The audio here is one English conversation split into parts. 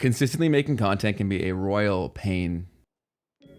Consistently making content can be a royal pain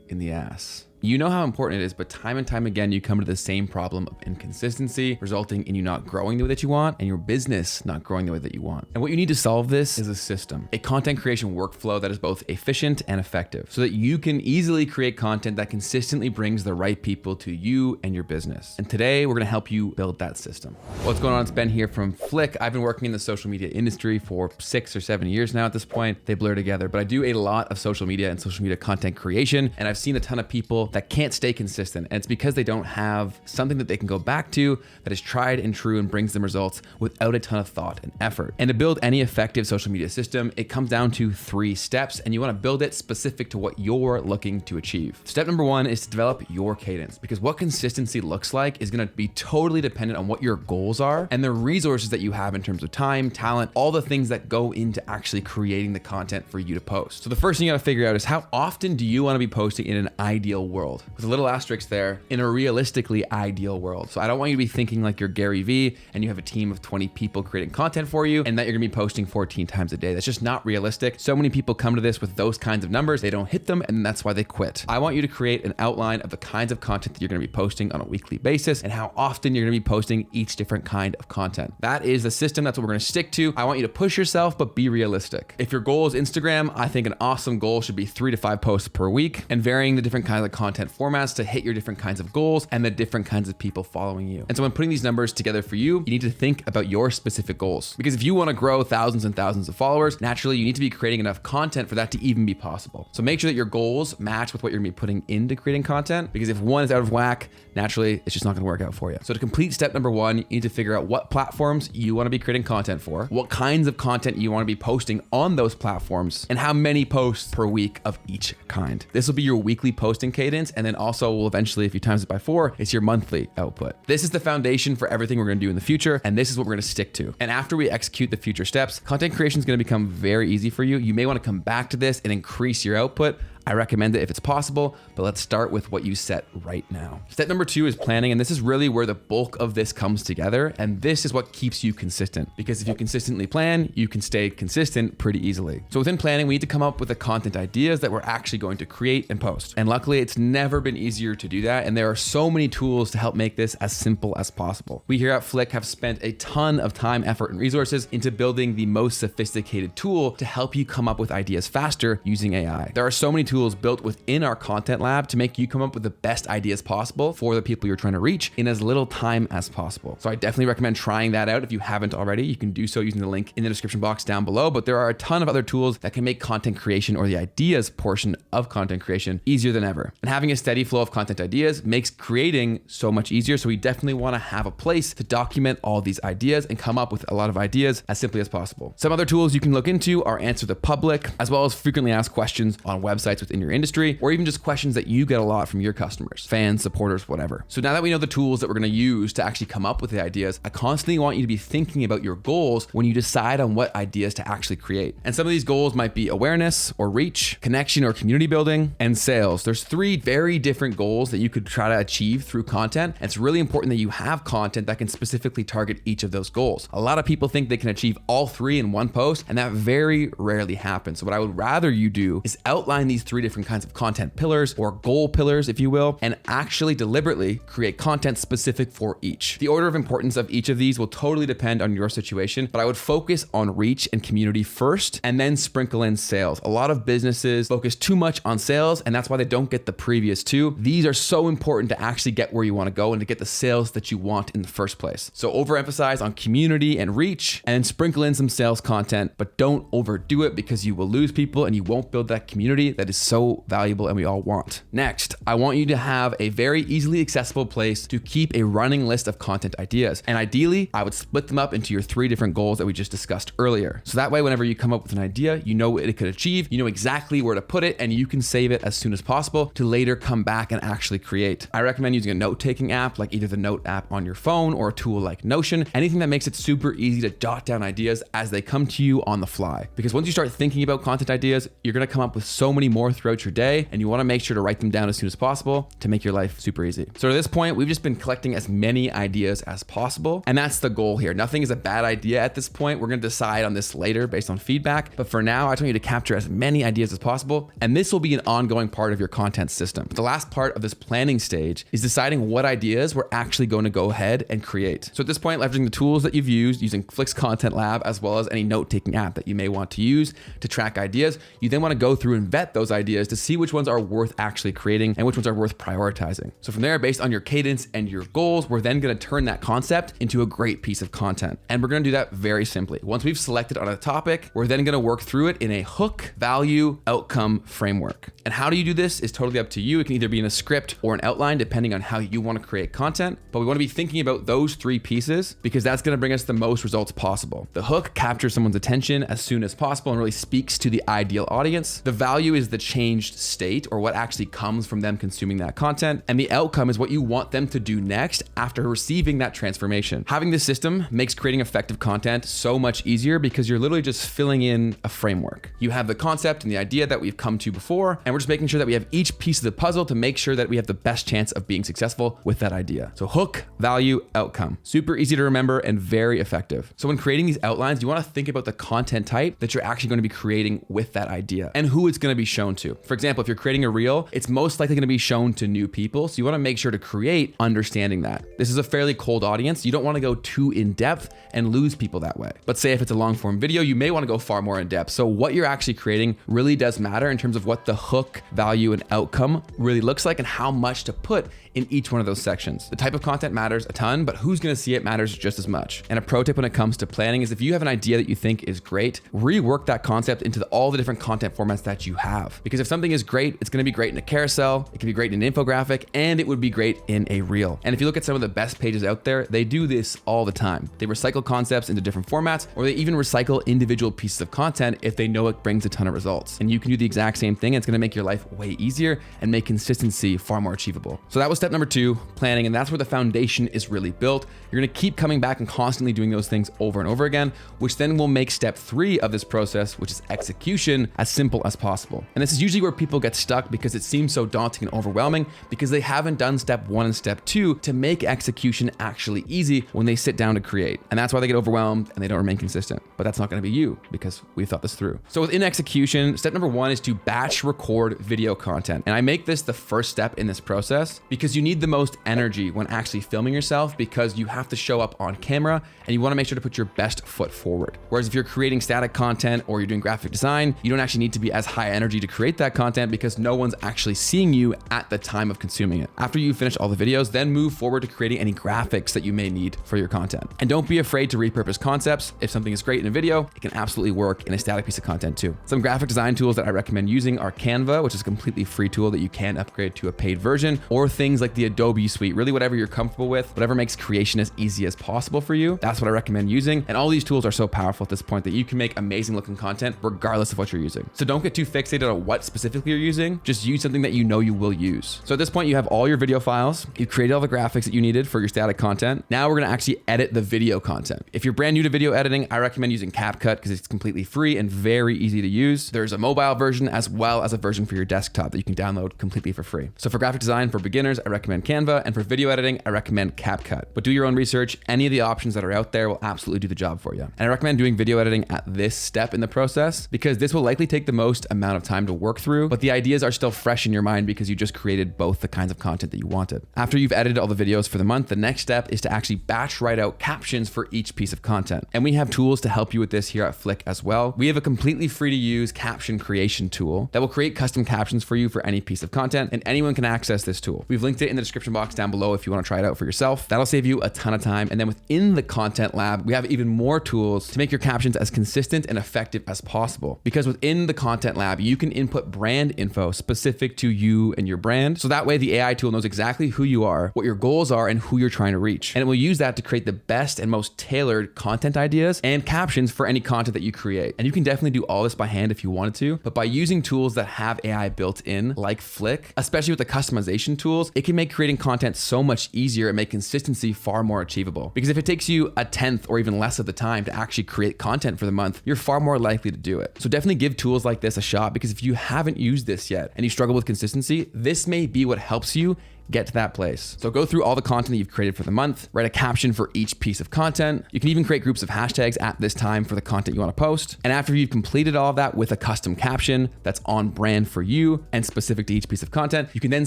in the ass. You know how important it is, but time and time again, you come to the same problem of inconsistency, resulting in you not growing the way that you want and your business not growing the way that you want. And what you need to solve this is a system, a content creation workflow that is both efficient and effective so that you can easily create content that consistently brings the right people to you and your business. And today we're gonna help you build that system. What's going on? It's Ben here from Flick. I've been working in the social media industry for 6 or 7 years now at this point. They blur together, but I do a lot of social media and social media content creation. And I've seen a ton of people that can't stay consistent. And it's because they don't have something that they can go back to that is tried and true and brings them results without a ton of thought and effort. And to build any effective social media system, it comes down to 3 steps, and you want to build it specific to what you're looking to achieve. Step number 1 is to develop your cadence, because what consistency looks like is going to be totally dependent on what your goals are and the resources that you have in terms of time, talent, all the things that go into actually creating the content for you to post. So the first thing you got to figure out is how often do you want to be posting in an ideal world? With a little asterisk there, in a realistically ideal world. So I don't want you to be thinking like you're Gary Vee and you have a team of 20 people creating content for you and that you're gonna be posting 14 times a day. That's just not realistic. So many people come to this with those kinds of numbers, they don't hit them, and that's why they quit. I want you to create an outline of the kinds of content that you're gonna be posting on a weekly basis and how often you're gonna be posting each different kind of content. That is the system, that's what we're gonna stick to. I want you to push yourself, but be realistic. If your goal is Instagram, I think an awesome goal should be 3 to 5 posts per week and varying the different kinds of content formats to hit your different kinds of goals and the different kinds of people following you. And so when putting these numbers together for you, you need to think about your specific goals. Because if you want to grow thousands and thousands of followers, naturally you need to be creating enough content for that to even be possible. So make sure that your goals match with what you're gonna be putting into creating content, because if one is out of whack, naturally it's just not gonna work out for you. So to complete step number 1, you need to figure out what platforms you want to be creating content for, what kinds of content you want to be posting on those platforms, and how many posts per week of each kind. This will be your weekly posting cadence, and then also will eventually, if you times it by 4, it's your monthly output. This is the foundation for everything we're gonna do in the future, and this is what we're gonna stick to. And after we execute the future steps, content creation is gonna become very easy for you. You may wanna come back to this and increase your output. I recommend it if it's possible, but let's start with what you set right now. Step number 2 is planning, and this is really where the bulk of this comes together, and this is what keeps you consistent, because if you consistently plan, you can stay consistent pretty easily. So within planning, we need to come up with the content ideas that we're actually going to create and post. And luckily, it's never been easier to do that, and there are so many tools to help make this as simple as possible. We here at Flick have spent a ton of time, effort, and resources into building the most sophisticated tool to help you come up with ideas faster using AI. There are so many tools built within our content lab to make you come up with the best ideas possible for the people you're trying to reach in as little time as possible. So I definitely recommend trying that out if you haven't already. You can do so using the link in the description box down below, but there are a ton of other tools that can make content creation, or the ideas portion of content creation, easier than ever. And having a steady flow of content ideas makes creating so much easier. So we definitely want to have a place to document all these ideas and come up with a lot of ideas as simply as possible. Some other tools you can look into are Answer the Public, as well as frequently asked questions on websites within your industry, or even just questions that you get a lot from your customers, fans, supporters, whatever. So now that we know the tools that we're going to use to actually come up with the ideas, I constantly want you to be thinking about your goals when you decide on what ideas to actually create. And some of these goals might be awareness or reach, connection or community building, and sales. There's 3 very different goals that you could try to achieve through content. And it's really important that you have content that can specifically target each of those goals. A lot of people think they can achieve all 3 in one post, and that very rarely happens. So what I would rather you do is outline these 3 different kinds of content pillars, or goal pillars, if you will, and actually deliberately create content specific for each. The order of importance of each of these will totally depend on your situation, but I would focus on reach and community first, and then sprinkle in sales. A lot of businesses focus too much on sales, and that's why they don't get the previous 2. These are so important to actually get where you want to go and to get the sales that you want in the first place. So overemphasize on community and reach, and then sprinkle in some sales content, but don't overdo it, because you will lose people and you won't build that community that is so valuable and we all want. Next, I want you to have a very easily accessible place to keep a running list of content ideas. And ideally, I would split them up into your 3 different goals that we just discussed earlier. So that way, whenever you come up with an idea, you know what it could achieve, you know exactly where to put it, and you can save it as soon as possible to later come back and actually create. I recommend using a note-taking app, like either the Note app on your phone or a tool like Notion, anything that makes it super easy to jot down ideas as they come to you on the fly. Because once you start thinking about content ideas, you're gonna come up with so many more more throughout your day, and you want to make sure to write them down as soon as possible to make your life super easy. So to this point, we've just been collecting as many ideas as possible, and that's the goal here. Nothing is a bad idea at this point. We're going to decide on this later based on feedback, but for now, I just want you to capture as many ideas as possible, and this will be an ongoing part of your content system. The last part of this planning stage is deciding what ideas we're actually going to go ahead and create. So at this point, leveraging the tools that you've used using Flick's Content Lab, as well as any note-taking app that you may want to use to track ideas, you then want to go through and vet those ideas to see which ones are worth actually creating and which ones are worth prioritizing. So from there, based on your cadence and your goals, we're then going to turn that concept into a great piece of content. And we're going to do that very simply. Once we've selected on a topic, we're then going to work through it in a hook, value, outcome framework. And how do you do this is totally up to you. It can either be in a script or an outline, depending on how you want to create content. But we want to be thinking about those three pieces because that's going to bring us the most results possible. The hook captures someone's attention as soon as possible and really speaks to the ideal audience. The value is the changed state or what actually comes from them consuming that content. And the outcome is what you want them to do next after receiving that transformation. Having this system makes creating effective content so much easier because you're literally just filling in a framework. You have the concept and the idea that we've come to before, and we're just making sure that we have each piece of the puzzle to make sure that we have the best chance of being successful with that idea. So hook, value, outcome. Super easy to remember and very effective. So when creating these outlines, you want to think about the content type that you're actually going to be creating with that idea and who it's going to be shown to. For example, if you're creating a reel, it's most likely going to be shown to new people. So you want to make sure to create understanding that. This is a fairly cold audience. You don't want to go too in depth and lose people that way. But say if it's a long form video, you may want to go far more in depth. So what you're actually creating really does matter in terms of what the hook, value, and outcome really looks like and how much to put in each one of those sections. The type of content matters a ton, but who's going to see it matters just as much. And a pro tip when it comes to planning is if you have an idea that you think is great, rework that concept into all the different content formats that you have. Because if something is great, it's going to be great in a carousel, it can be great in an infographic, and it would be great in a reel. And if you look at some of the best pages out there, they do this all the time. They recycle concepts into different formats, or they even recycle individual pieces of content if they know it brings a ton of results. And you can do the exact same thing. It's going to make your life way easier and make consistency far more achievable. So that was step number 2, planning, and that's where the foundation is really built. You're going to keep coming back and constantly doing those things over and over again, which then will make step 3 of this process, which is execution, as simple as possible. And this is usually where people get stuck because it seems so daunting and overwhelming because they haven't done step 1 and step 2 to make execution actually easy when they sit down to create. And that's why they get overwhelmed and they don't remain consistent. But that's not going to be you because we thought this through. So within execution, step number 1 is to batch record video content. And I make this the first step in this process because you need the most energy when actually filming yourself because you have to show up on camera and you want to make sure to put your best foot forward. Whereas if you're creating static content or you're doing graphic design, you don't actually need to be as high energy to create that content because no one's actually seeing you at the time of consuming it. After you finish all the videos, then move forward to creating any graphics that you may need for your content. And don't be afraid to repurpose concepts. If something is great in a video, it can absolutely work in a static piece of content too. Some graphic design tools that I recommend using are Canva, which is a completely free tool that you can upgrade to a paid version, or things like the Adobe suite, really whatever you're comfortable with, whatever makes creation as easy as possible for you. That's what I recommend using. And all these tools are so powerful at this point that you can make amazing looking content regardless of what you're using. So don't get too fixated on what specifically you're using. Just use something that you know you will use. So at this point, you have all your video files. You've created all the graphics that you needed for your static content. Now we're going to actually edit the video content. If you're brand new to video editing, I recommend using CapCut because it's completely free and very easy to use. There's a mobile version as well as a version for your desktop that you can download completely for free. So for graphic design for beginners, I recommend Canva, and for video editing, I recommend CapCut. But do your own research. Any of the options that are out there will absolutely do the job for you. And I recommend doing video editing at this step in the process because this will likely take the most amount of time to work through, but the ideas are still fresh in your mind because you just created both the kinds of content that you wanted. After you've edited all the videos for the month, the next step is to actually batch write out captions for each piece of content. And we have tools to help you with this here at Flick as well. We have a completely free to use caption creation tool that will create custom captions for you for any piece of content, and anyone can access this tool. We've linked it in the description box down below if you want to try it out for yourself. That'll save you a ton of time. And then within the content lab, we have even more tools to make your captions as consistent and effective as possible. Because within the content lab, you can input brand info specific to you and your brand. So that way the AI tool knows exactly who you are, what your goals are, and who you're trying to reach. And it will use that to create the best and most tailored content ideas and captions for any content that you create. And you can definitely do all this by hand if you wanted to, but by using tools that have AI built in, like Flick, especially with the customization tools, it can can make creating content so much easier and make consistency far more achievable. Because if it takes you a tenth or even less of the time to actually create content for the month, you're far more likely to do it. So definitely give tools like this a shot, because if you haven't used this yet and you struggle with consistency, this may be what helps you get to that place. So go through all the content that you've created for the month, write a caption for each piece of content. You can even create groups of hashtags at this time for the content you want to post. And after you've completed all of that with a custom caption that's on brand for you and specific to each piece of content, you can then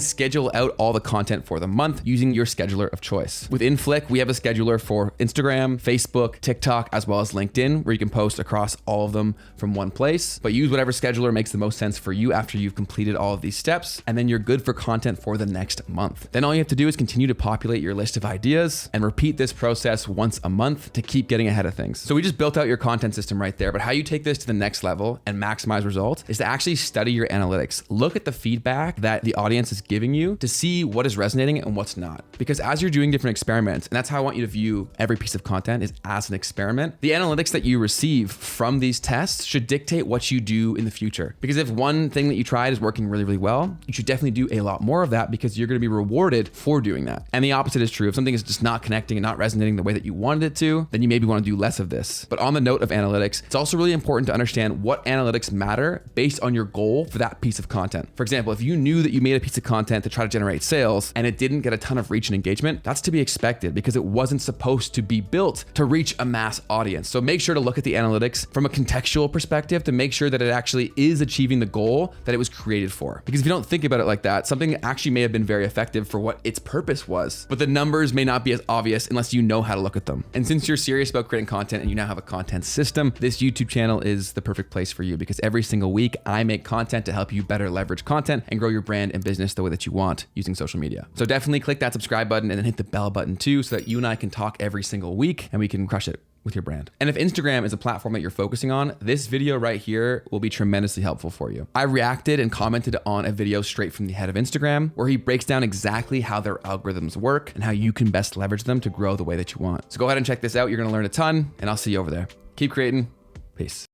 schedule out all the content for the month using your scheduler of choice. With Inflick, we have a scheduler for Instagram, Facebook, TikTok, as well as LinkedIn, where you can post across all of them from one place. But use whatever scheduler makes the most sense for you after you've completed all of these steps, and then you're good for content for the next month. Then all you have to do is continue to populate your list of ideas and repeat this process once a month to keep getting ahead of things. So we just built out your content system right there, but how you take this to the next level and maximize results is to actually study your analytics. Look at the feedback that the audience is giving you to see what is resonating and what's not. Because as you're doing different experiments, and that's how I want you to view every piece of content, is as an experiment, the analytics that you receive from these tests should dictate what you do in the future. Because if one thing that you tried is working really, really well, you should definitely do a lot more of that, because you're going to be rewarded for doing that. And the opposite is true. If something is just not connecting and not resonating the way that you wanted it to, then you maybe want to do less of this. But on the note of analytics, it's also really important to understand what analytics matter based on your goal for that piece of content. For example, if you knew that you made a piece of content to try to generate sales and it didn't get a ton of reach and engagement, that's to be expected, because it wasn't supposed to be built to reach a mass audience. So make sure to look at the analytics from a contextual perspective to make sure that it actually is achieving the goal that it was created for. Because if you don't think about it like that, something actually may have been very effective for what its purpose was, but the numbers may not be as obvious unless you know how to look at them. And since you're serious about creating content and you now have a content system, this YouTube channel is the perfect place for you, because every single week I make content to help you better leverage content and grow your brand and business the way that you want using social media. So definitely click that subscribe button and then hit the bell button too, so that you and I can talk every single week and we can crush it with your brand. And if Instagram is a platform that you're focusing on, this video right here will be tremendously helpful for you. I reacted and commented on a video straight from the head of Instagram, where he breaks down exactly how their algorithms work and how you can best leverage them to grow the way that you want. So go ahead and check this out. You're gonna learn a ton, and I'll see you over there. Keep creating. Peace.